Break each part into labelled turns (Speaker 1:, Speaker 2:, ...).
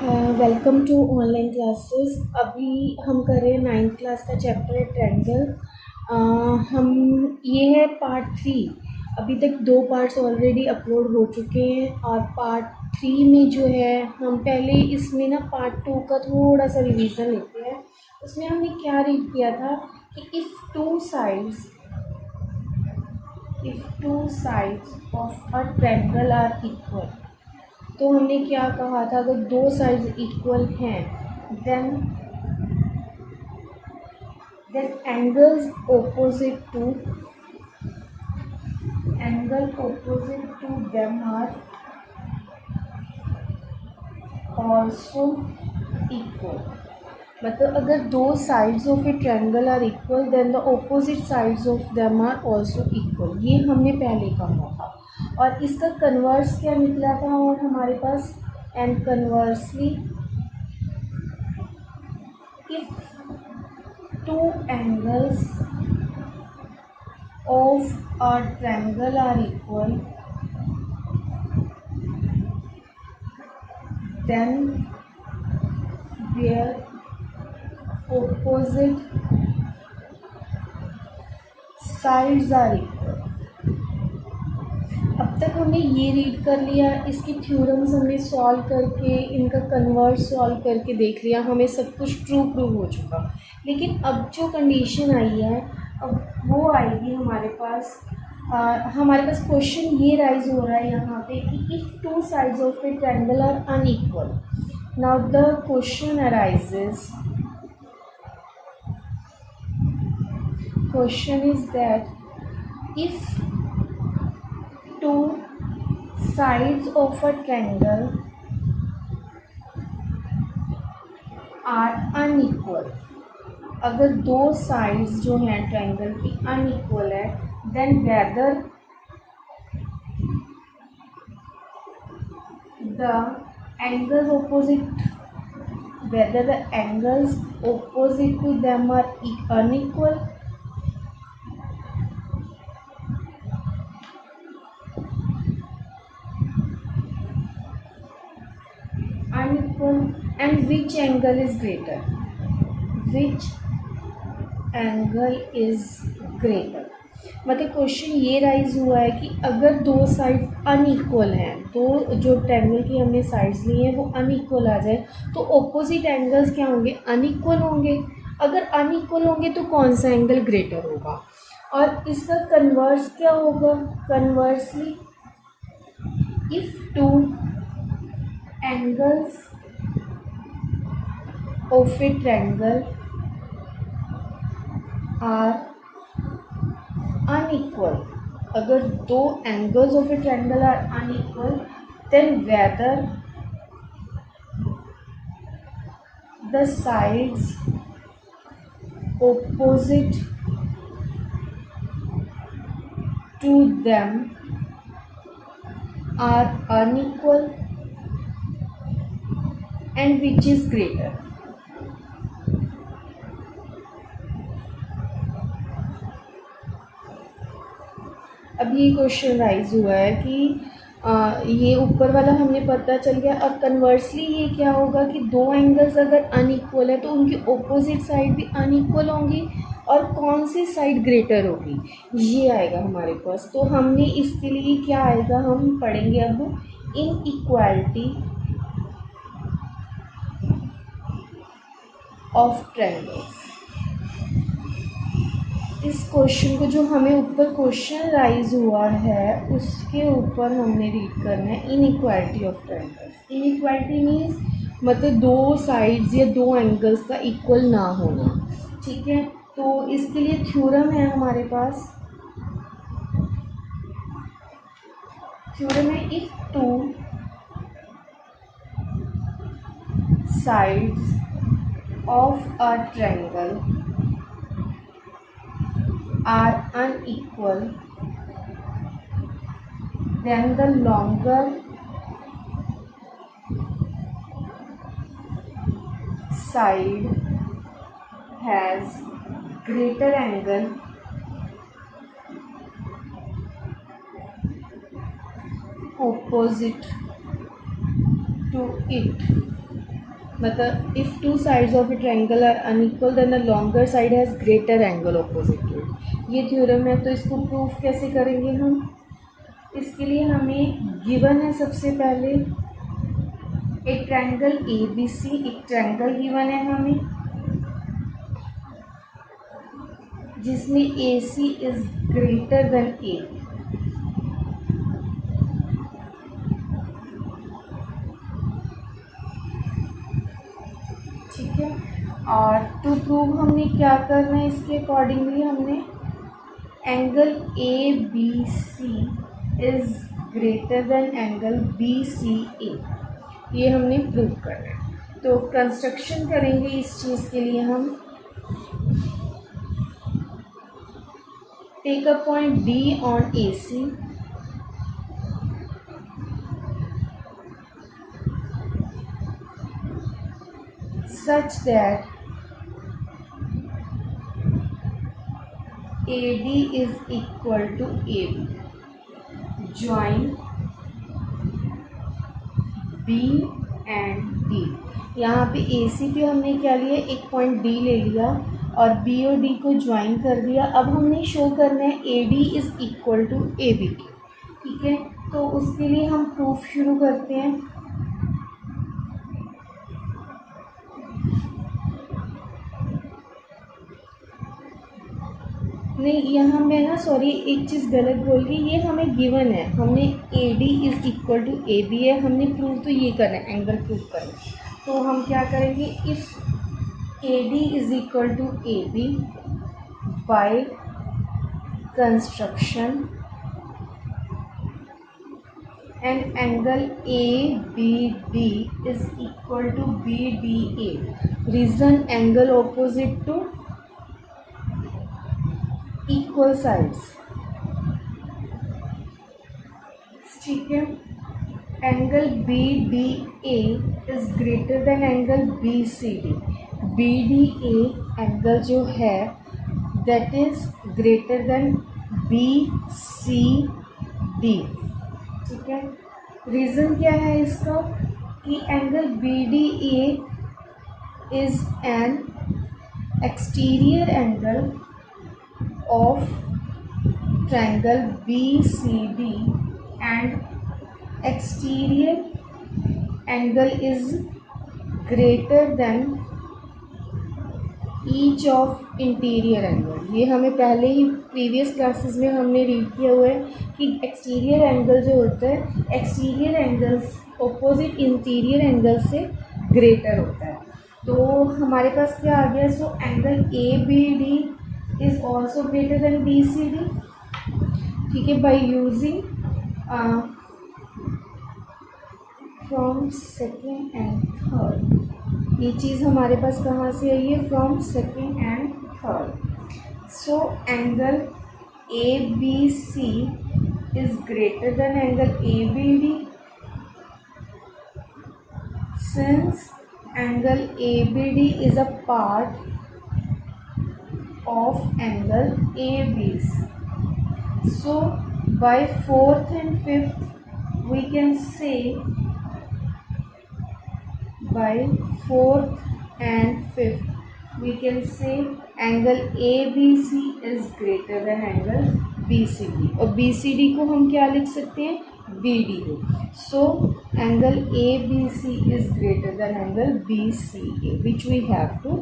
Speaker 1: Welcome to online classes. अभी हम कर रहे हैं 9th क्लास का चैप्टर है ट्रायंगल। हम ये है पार्ट 3। अभी तक 2 पार्ट्स ऑलरेडी अपलोड हो चुके हैं और पार्ट 3 में जो है हम पहले इसमें ना पार्ट 2 का थोड़ा सा रिवीजन लेते हैं। उसमें हमने क्या रीड किया था कि if two sides of a triangle are equal. तो हमने क्या कहा था, अगर 2 साइड्स इक्वल हैं then angle opposite to them are also equal। मतलब अगर 2 sides of a triangle are equal then the opposite sides of them are also equal. ये हमने पहले कहा था और इसका कन्वर्स क्या निकला था और हमारे पास, and conversely if two angles of a triangle are equal then there opposite sides are equal। अब तक हमने ये रीड कर लिया, इसकी थ्योरम्स हमने सॉल्व करके, इनका कन्वर्स सॉल्व करके देख लिया, हमें सब कुछ ट्रू प्रूव हो चुका। लेकिन अब जो कंडीशन आई है अब वो आएगी हमारे पास। हमारे पास क्वेश्चन ये राइज हो रहा है यहाँ पे कि if two sides of a triangle are unequal. Now the question arises, question is that if two sides of a triangle are unequal, अगर 2 साइड्स जो हैं ट्रायंगल की अनइक्वल है then whether the angles opposite to them are unequal। unequal and which angle is greater, मतलब question ये rise हुआ है कि अगर 2 साइड अनइक्वल हैं, तो जो ट्रायंगल की हमने साइड्स ली हैं वो अनइक्वल आ जाए तो ऑपोजिट एंगल्स क्या होंगे, अनइक्वल होंगे। अगर अनइक्वल होंगे तो कौन सा एंगल ग्रेटर होगा, और इसका कन्वर्स क्या होगा, conversely if two angles of a triangle are unequal, अगर 2 angles of a triangle are unequal then whether the sides opposite to them are unequal and which is greater। अब ये question rise हुआ है कि ये ऊपर वाला हमने पता चल गया। और कन्वर्सली ये क्या होगा कि 2 एंगल्स अगर अनइक्वल है तो उनकी ऑपोजिट साइड भी अनइक्वल होंगी और कौन सी साइड ग्रेटर होगी ये आएगा हमारे पास। तो हमने इसके लिए क्या आएगा, हम पढ़ेंगे अब इनइक्वालिटी ऑफ ट्रायंगल्स। इस क्वेश्चन को, जो हमें ऊपर क्वेश्चन राइज हुआ है उसके ऊपर हमने रीड करना है inequality of triangles. Inequality means मतलब 2 साइड्स या 2 एंगल्स का इक्वल ना होना, ठीक है। तो इसके लिए थ्योरम है हमारे पास, थ्योरम है if two sides of a triangle are unequal then the longer side has greater angle opposite to it। मतलब if two sides of a triangle are unequal then the longer side has greater angle opposite to it. ये theorem है, तो इसको proof कैसे करेंगे हम? इसके लिए हमें गिवन है सबसे पहले एक ट्रायंगल ए बी सी, एक ट्रायंगल गिवन है हमें जिसमें ए सी इज ग्रेटर देन ए। ठीक है, और टू प्रूव हमने क्या करना है, इसके अकॉर्डिंगली हमने angle A B C is greater than angle B C A, ये हमने प्रूव करना है। तो कंस्ट्रक्शन करेंगे इस चीज़ के लिए हम take a point D on A C, such that AD is equal to AB. Join B and D. यहाँ पे AC पे हमने क्या लिया, एक पॉइंट D ले लिया और B और D को ज्वाइन कर दिया। अब हमने शो करना है AD is equal to AB। ठीक है, तो उसके लिए हम प्रूफ शुरू करते हैं। नहीं, यहाँ मैं ना सॉरी एक चीज़ गलत बोल गई, ये हमें गिवन है, हमने A D is equal to A B है, हमने प्रूव तो ये करना है, एंगल प्रूव करना है। तो हम क्या करेंगे, if A D is equal to A B by construction and angle A B D is equal to B D A, reason angle opposite to equal sides. ठीक है, angle B D A is greater than angle B C D. B D A angle जो है that is greater than B C D. ठीक है, reason क्या है इसका कि angle B D A is N exterior angle of triangle BCD and exterior angle is greater than each of interior angle। ये हमें पहले ही प्रीवियस क्लासेस में हमने रीड किया हुआ है कि एक्सटीरियर एंगल जो होता है exterior angles opposite interior angle से ग्रेटर होता है। तो हमारे पास क्या आ गया, so angle A B D is also greater than BCD। ठीक है, by using from second and third, ये चीज़ हमारे पास कहाँ से आई है, from second and third। so angle ABC is greater than angle ABD since angle ABD is a part of angle ABC। so by fourth and fifth we can say, by fourth and fifth we can say angle ABC is greater than angle BCD, और BCD को हम क्या लिख सकते हैं, BD को। so angle ABC is greater than angle BCA which we have to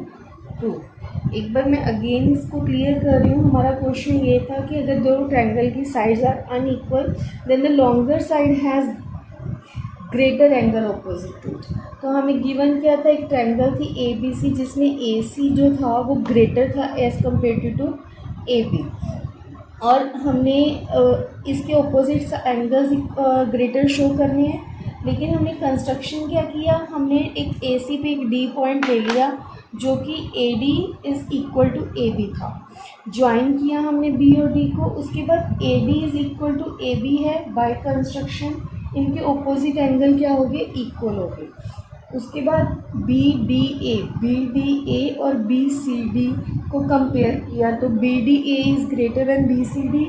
Speaker 1: prove। एक बार मैं अगेन इसको क्लियर कर रही हूँ। हमारा क्वेश्चन ये था कि अगर दोनों ट्रायंगल की sides are unequal then the longer side has greater angle opposite to it. तो हमें गिवन क्या था, एक ट्रायंगल थी ए बी सी जिसमें ए सी जो था वो ग्रेटर था as compare to A B, और हमने इसके ऑपोजिट एंगल्स ग्रेटर शो करने हैं। लेकिन हमने कंस्ट्रक्शन क्या किया, हमने एक ए सी पे एक डी पॉइंट ले लिया जो कि A D is equal to A B था, ज्वाइन किया हमने बी और डी को। उसके बाद A D is equal to A B है, बाय कंस्ट्रक्शन इनके ऑपोजिट एंगल क्या हो गए, इक्वल हो गए। उसके बाद बी डी ए और बी सी डी को कंपेयर किया तो B D A is greater than B C D.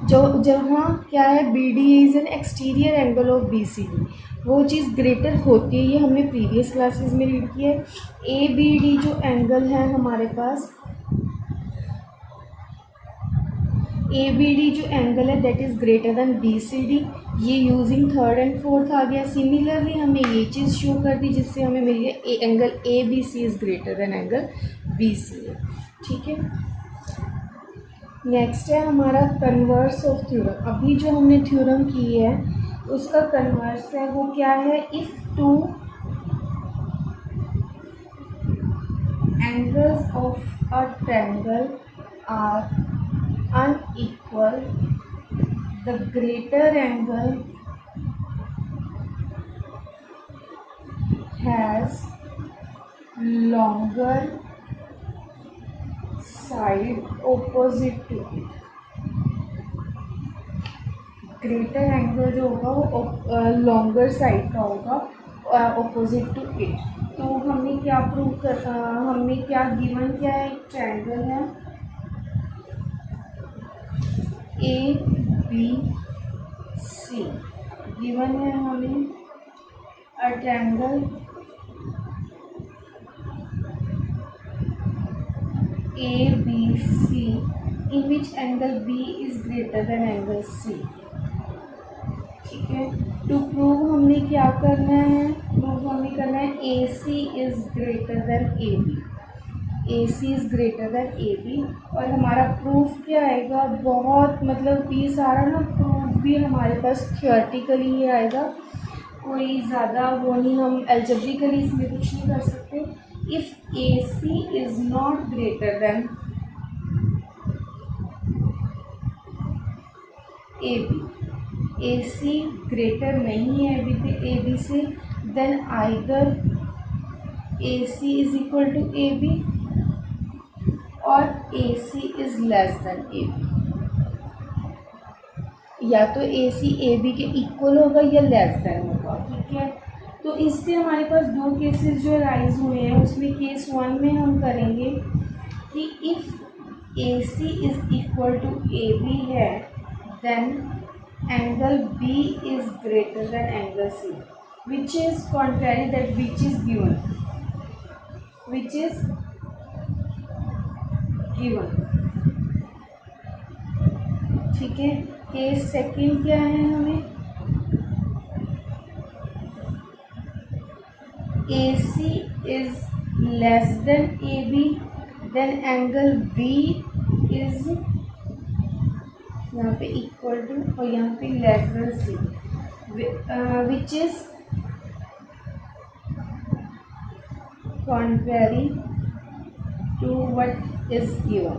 Speaker 1: जो जहाँ क्या है, B D A is an exterior angle of B C D, वो चीज़ ग्रेटर होती है। ये हमने प्रीवियस क्लासेस में रीड किया है। ए बी डी जो एंगल है हमारे पास, ए बी डी जो एंगल है that is greater than B C D. ये यूजिंग थर्ड एंड फोर्थ आ गया। सिमिलरली हमें ये चीज़ शो कर दी जिससे हमें मिल गया angle A B C is greater than angle B C A. ठीक है, नेक्स्ट है हमारा कन्वर्स ऑफ थ्योरम। अभी जो हमने थ्योरम की है उसका कन्वर्स है, वो क्या है, if two angles of a triangle are unequal, the greater angle has longer side opposite to it। Greater angle जो होगा वो लॉन्गर साइड का होगा ऑपोजिट टू इट। तो हमने क्या प्रूव कर, हमने क्या गिवन, क्या है, एक ट्रायंगल है ए बी सी, गिवन है हमें a triangle A B C in which angle B is greater than angle C. ठीक है, टू प्रूव हमने क्या करना है, प्रूव हमें करना है A C is greater than A B, A C is greater than A B. और हमारा प्रूफ क्या आएगा, बहुत मतलब ये सारा ना प्रूफ भी हमारे पास थियोरेटिकली ही आएगा, कोई ज़्यादा वो नहीं, हम एल्जेब्रिकली इसमें कुछ नहीं कर सकते। If A C is not greater than A B, A C greater नहीं है ए बी से, then either A C is equal to A B और A C is less than A B. या तो ए सी ए बी के equal होगा या less than होगा। ठीक है, तो इससे हमारे पास दो केसेस जो राइज हुए हैं, उसमें केस 1 में हम करेंगे कि if A C is equal to A B है then angle B is greater than angle C, which is contrary that which is given, which is given. ठीक है, केस सेकंड क्या है, हमें A C is less than A B, then angle B is यहाँ पे equal to और यहाँ पे less than C, which is contrary to what is given.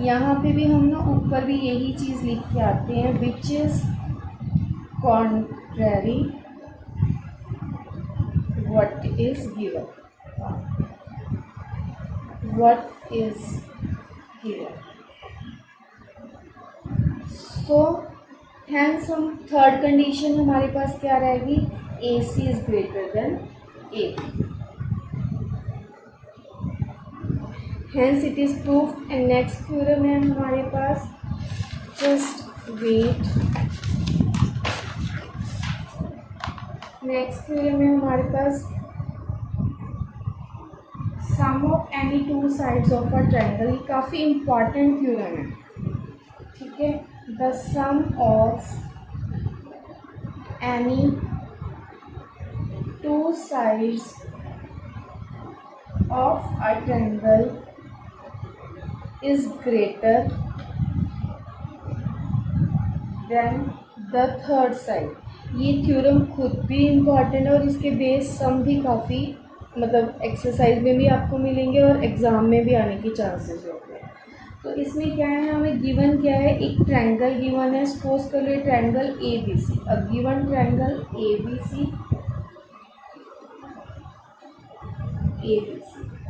Speaker 1: यहाँ पे भी हम ना ऊपर भी यही चीज़ लिख के आते हैं, which is contrary what is given, what is given. So hence हम थर्ड कंडीशन हमारे पास क्या रहेगी, A C is greater than A B. Hence it is proved, and next theorem है हमारे पास, just wait, next theorem है हमारे पास, sum of any two sides of a triangle, ये काफ़ी important theorem है। ठीक है, the sum of any two sides of a triangle is greater than the third side। ये थ्योरम खुद भी इम्पॉर्टेंट है और इसके बेस सम भी काफ़ी मतलब एक्सरसाइज में भी आपको मिलेंगे और एग्ज़ाम में भी आने की चांसेस होते हैं। तो इसमें क्या है, हमें गिवन क्या है, एक ट्रायंगल गिवन है, सपोज कर लो ट्रायंगल ए बी सी। अब given triangle A B C,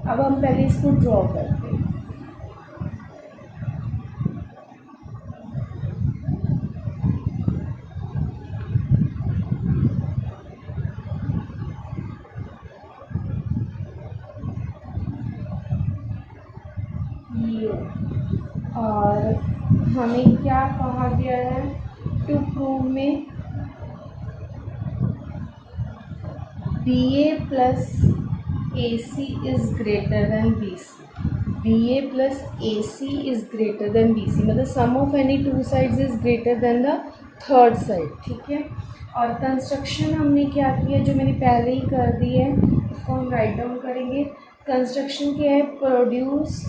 Speaker 1: अब हम पहले इसको ड्रॉ करते हैं। हमें क्या कहा गया है टू प्रूव में B A plus A C is greater than B C. B A plus A C is greater than B C, मतलब sum of any two sides is greater than the third side, ठीक है। और construction हमने क्या किया, जो मैंने पहले ही कर दी है, उसको हम राइट डाउन करेंगे। कंस्ट्रक्शन क्या है, produce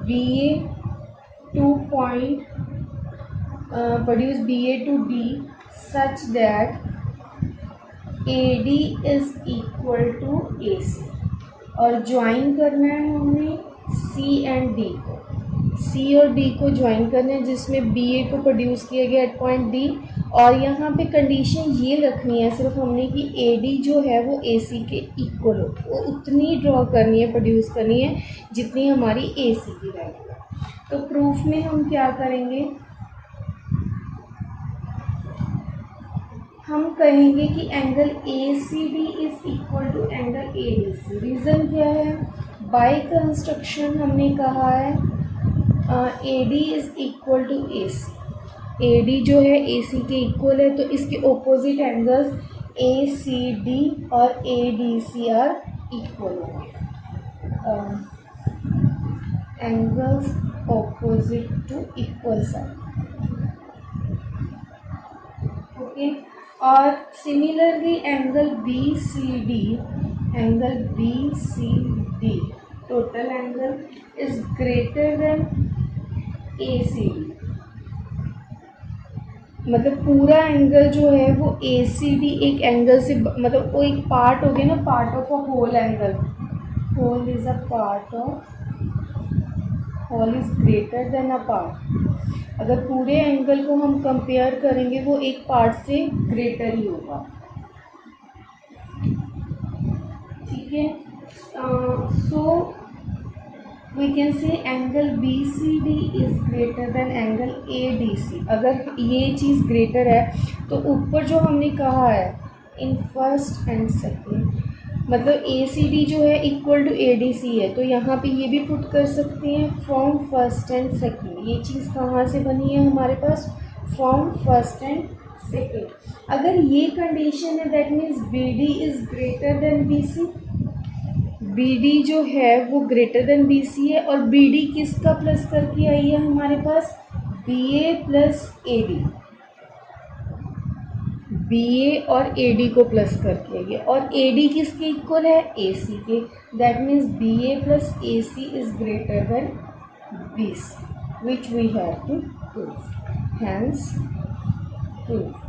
Speaker 1: B A to point produce B A to D such that A D is equal to A C, और ज्वाइन करना है हमने सी एंड डी को, सी और डी को ज्वाइन करना है, जिसमें बी ए को प्रोड्यूस किया गया एट पॉइंट डी। और यहाँ पे कंडीशन ये रखनी है सिर्फ हमने कि ए डी जो है वो ए सी के इक्वल हो, वो उतनी ड्रॉ करनी है, प्रोड्यूस करनी है जितनी हमारी ए सी की वैल्यू है। तो प्रूफ में हम क्या करेंगे, हम कहेंगे कि angle A C D is equal to angle A D C. Reason क्या है, बाय कंस्ट्रक्शन हमने कहा है A D is equal to A C, A D जो है ए सी के इक्वल है, तो इसके opposite angles A C D और A D C are equal होंगे, angles opposite to equal side, okay. और similarly angle B C D, angle B C D total angle is greater than A C D, मतलब पूरा angle जो है वो ए C D एक angle से, मतलब वो एक पार्ट हो गया ना, part of a whole angle, whole is a part of, whole is greater than a part. अगर पूरे एंगल को हम कंपेयर करेंगे वो एक पार्ट से ग्रेटर ही होगा, ठीक है। So we can say angle B C D is greater than angle A D C. अगर ये चीज़ ग्रेटर है तो ऊपर जो हमने कहा है इन फर्स्ट एंड सेकेंड, मतलब ए सी डी जो है equal to A D C है, तो यहाँ पे ये भी पुट कर सकते हैं फ्रॉम फर्स्ट एंड सेकेंड। ये चीज़ कहाँ से बनी है हमारे पास, फ्रॉम फर्स्ट एंड सेकेंड। अगर ये कंडीशन है that means B D is greater than B C, B D जो है वो ग्रेटर देन बी सी है, और बी डी किसका प्लस करके आई है हमारे पास, B A plus A D, B A और ए डी को प्लस करके आई है, और ए डी किसके इक्वल है, ए सी के, that means B A plus A C is greater than B C, which we have to prove, hence proved.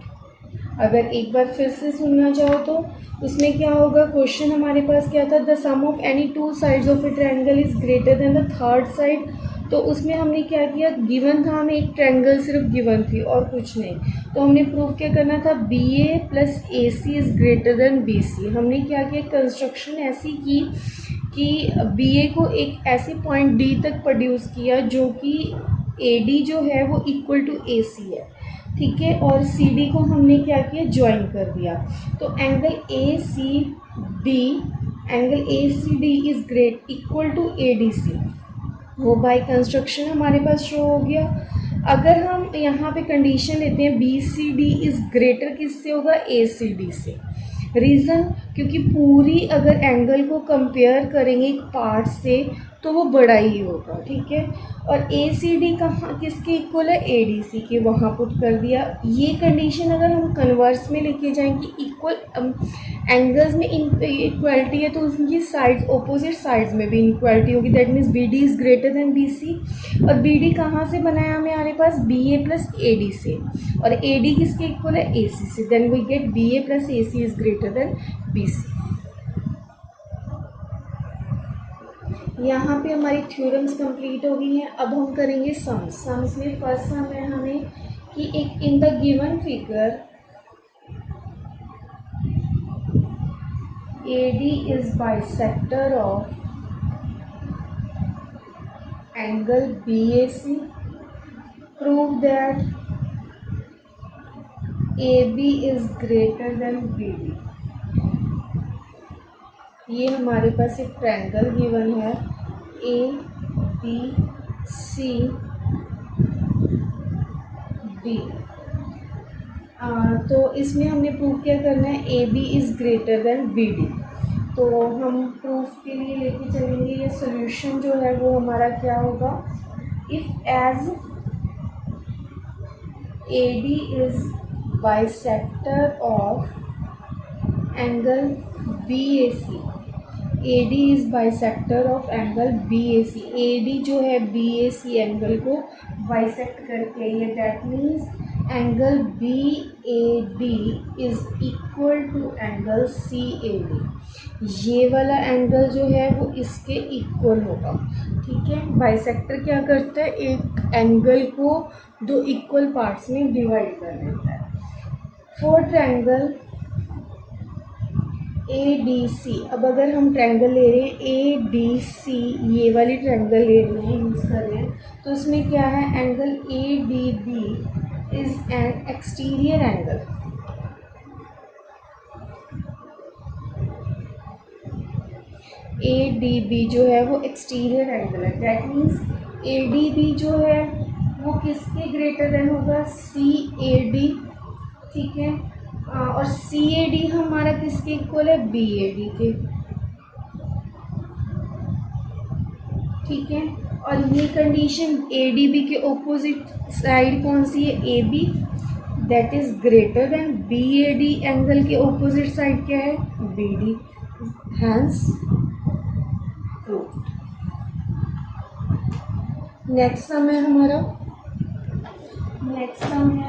Speaker 1: अगर एक बार फिर से सुनना चाहो तो उसमें क्या होगा, क्वेश्चन हमारे पास क्या था, the sum of any two sides of a triangle is greater than the third side. तो उसमें हमने क्या किया, गिवन था हमें एक ट्रायंगल सिर्फ गिवन थी और कुछ नहीं, तो हमने प्रूव क्या करना था, B A plus A C is greater than B C. हमने क्या किया, कंस्ट्रक्शन ऐसी की कि बी ए को एक ऐसे पॉइंट डी तक प्रोड्यूस किया जो कि ए डी जो है वो इक्वल टू ए सी है, ठीक है, और सी डी को हमने क्या किया, ज्वाइन कर दिया। तो angle A C D, angle A C D is great equal to A D C, वो बाय कंस्ट्रक्शन हमारे पास शो हो गया। अगर हम यहाँ पे कंडीशन लेते हैं B C D is greater किससे होगा, ए सी डी से। रीज़न, क्योंकि पूरी अगर एंगल को कंपेयर करेंगे एक पार्ट से तो वो बड़ा ही होगा, ठीक है। और ए सी डी कहाँ किसके इक्वल है, ए डी सी के, वहाँ पुट कर दिया। ये कंडीशन अगर हम कन्वर्स में लेके जाएंगे, इक्वल एंगल्स में इक्वलिटी है तो उनकी साइड्स, ऑपोजिट साइड्स में भी इक्वलिटी होगी, that means B D is greater than B C. और बी डी कहाँ से बनाया हमारे पास, B A plus A D से, और ए डी किसके इक्वल है, ए सी से, then we get B A plus A C is greater than B C. यहाँ पे हमारी थ्योरम्स कंप्लीट हो गई हैं। अब हम करेंगे सम्स। सम्स में फर्स्ट सम है हमें कि एक in the given figure A D is bisector of angle B A C, prove that A B is greater than B D. ये हमारे पास एक ट्रायंगल गिवन है, ए बी सी डी। तो इसमें हमने प्रूफ क्या करना है, A B is greater than B D. तो हम प्रूफ के लिए लेके चलेंगे, ये सोल्यूशन जो है वो हमारा क्या होगा, if as A D is bisector of angle B A C, A D is bisector of angle B A C, A D जो है बी ए सी एंगल को बाइसेक्ट करके, ये that means angle B A D is equal to angle C A D, ये वाला angle जो है वो इसके इक्वल होगा। ठीक है, बाइसेक्टर क्या करता है, एक एंगल को दो इक्वल पार्ट्स में डिवाइड कर देता है। For triangle A D C, अब अगर हम ट्रायंगल ले रहे हैं ए डी सी, ये वाली ट्रायंगल ले रहे हैं, यूज़ कर रहे हैं, तो उसमें क्या है, angle A D B is an exterior angle. A D B जो है वो एक्सटीरियर एंगल है, that means A D B जो है वो किसके ग्रेटर देन होगा, सी ए डी। ठीक है, और सी ए डी हमारा किसके इक्वल है, बी ए डी के। ठीक है, और ये कंडीशन ए डी बी के ऑपोजिट साइड कौन सी है, A B, that is greater than B A D angle के ऑपोजिट साइड क्या है, B D, hence proved. Next sum है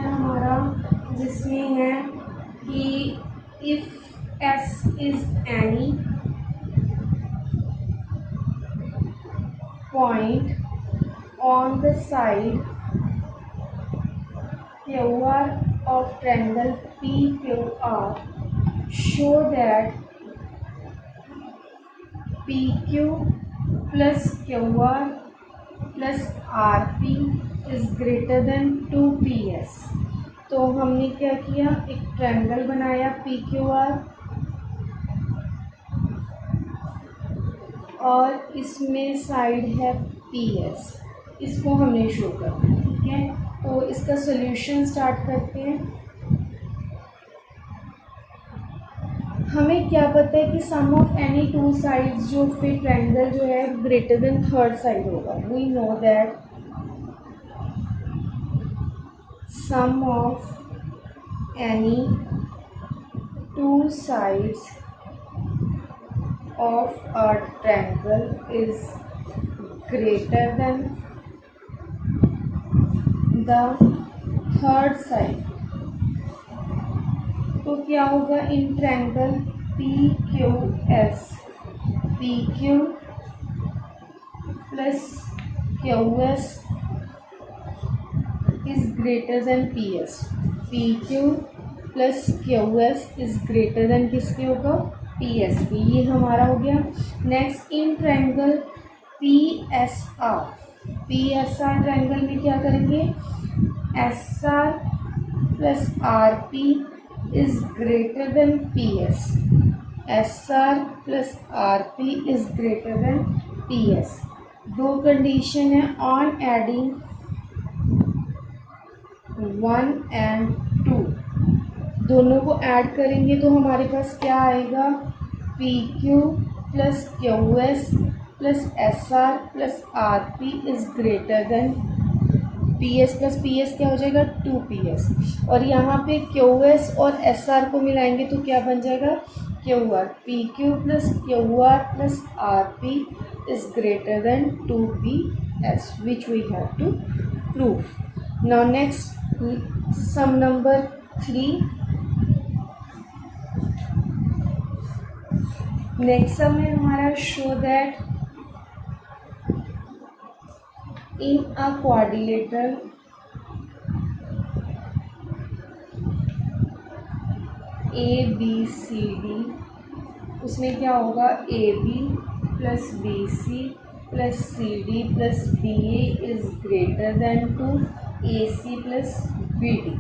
Speaker 1: हमारा, जिसमें है कि if S is any point on the side QR of triangle PQR, show that PQ plus QR plus RP is greater than 2PS। तो हमने क्या किया, एक ट्रायंगल बनाया PQR और इसमें साइड है PS, इसको हमने शो करना है। ठीक है, तो इसका सॉल्यूशन स्टार्ट करते हैं। हमें क्या पता है कि sum of any two sides जो फिर ट्रायंगल जो है ग्रेटर देन थर्ड साइड होगा। We know that sum of any two sides of a triangle is greater than the third side. तो क्या होगा, in triangle PQS, PQ plus QS is greater than PS, PQ plus QS is greater than किसके होगा, PSP। ये हमारा हो गया। Next, in triangle PSR, PSR triangle में क्या करेंगे, SR plus RP is greater than PS, SR plus RP is greater than PS। दो कंडीशन है, ऑन एडिंग 1 and 2, दोनों को ऐड करेंगे तो हमारे पास क्या आएगा, PQ plus QS plus SR plus RP is greater than PS plus PS क्या हो जाएगा, 2PS। और यहाँ पे QS और SR को मिलाएंगे तो क्या बन जाएगा, QR, PQ plus QR plus RP is greater than 2PS, which we have to prove. Now next sum number 3। Next sum है हमारा, show that in a quadrilateral ABCD, उसमें क्या होगा, AB plus BC plus CD plus BA is greater than two AC plus BD।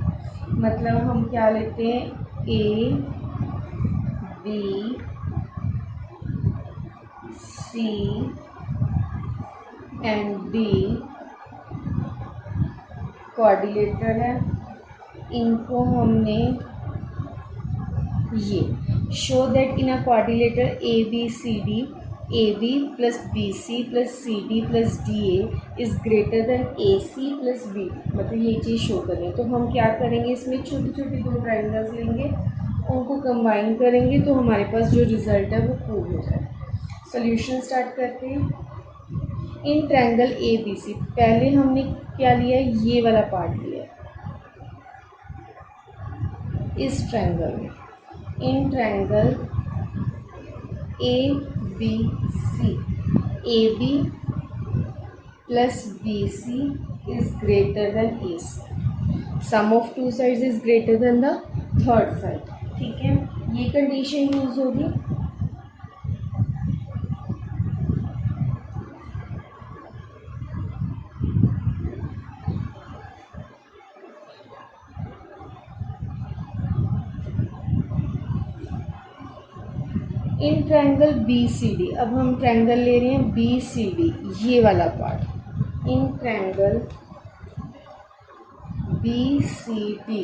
Speaker 1: मतलब हम क्या लेते हैं, A B C and D quadrilateral है, इनको हमने ये show that in a quadrilateral A B C D A B plus B C plus C D plus D A is greater than A C plus B D, मतलब ये चीज़ show करनी है। तो हम क्या करेंगे, इसमें छोटी छोटी दो ट्राइंगल्स लेंगे, उनको कंबाइन करेंगे तो हमारे पास जो रिज़ल्ट है वो प्रूव हो जाए। सोल्यूशन स्टार्ट करते हैं। इन ट्रायंगल ए बी सी पहले हमने क्या लिया है, ये वाला पार्ट लिया है इस ट्रायंगल में। In triangle A B C, A B plus B C is greater than A C, sum of two sides is greater than the third side. ठीक है, ये कंडीशन यूज होगी। In triangle B C D, अब हम triangle ले रहे हैं B C D, ये वाला part. In triangle B C D,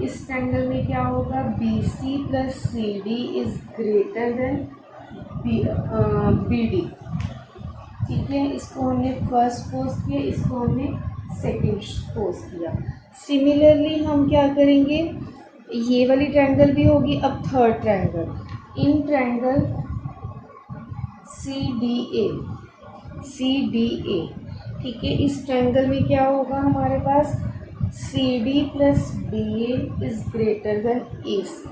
Speaker 1: इस ट्रायंगल में क्या होगा, B C plus C D is greater than B D. ठीक है, इसको हमने फर्स्ट पोज किया, इसको हमने सेकेंड पोज किया। सिमिलरली हम क्या करेंगे, ये वाली ट्रायंगल भी होगी। अब third triangle, in triangle C D A, C D A. ठीक है, इस ट्रायंगल में क्या होगा हमारे पास, C D plus D A is greater than A C.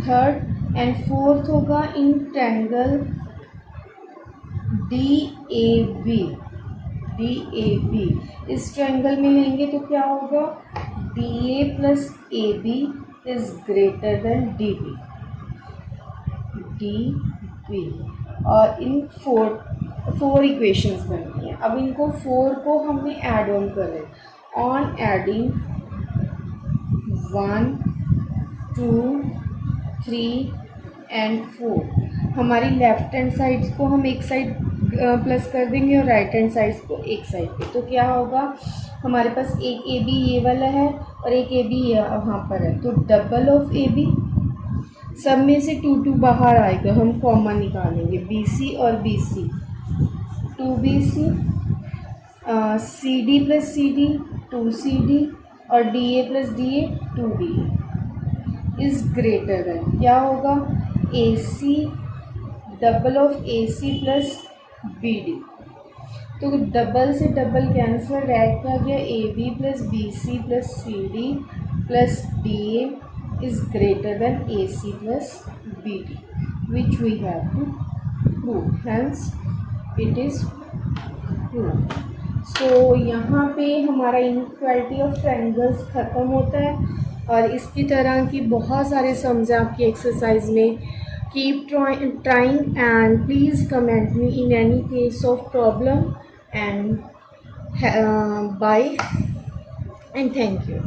Speaker 1: Third and fourth होगा in triangle D A B, D A B. इस ट्रायंगल में लेंगे तो क्या होगा, D A plus A B is greater than D B, D B. और in four equations बनती हैं। अब इनको फोर को हमने ऐड ऑन कर रहे हैं। ऑन एडिंग 1 2 3 एंड 4, हमारी लेफ्ट हैंड साइड्स को हम एक साइड प्लस कर देंगे और राइट हैंड साइड्स को एक साइड पे। तो क्या होगा, हमारे पास एक ए बी ये वाला है और एक ए बी यहाँ पर है, तो डबल ऑफ ए बी। सब में से 2 2 बाहर आएगा, हम कॉमन निकालेंगे, बी सी और B C, 2 B C, C D plus C D 2 C D और D A plus D A 2 D A is greater than, क्या होगा, A C double of A C plus B D. तो double से double cancel, रह क्या गया, A B plus B C plus C D plus D A is greater than AC plus BD, which we have to prove, hence it is proved. So यहाँ पे हमारा inequality of triangles ख़त्म होता है और इसकी तरह की बहुत सारे सम्स हैं आपकी एक्सरसाइज में। Keep trying and please comment me in any case of problem and bye and thank you.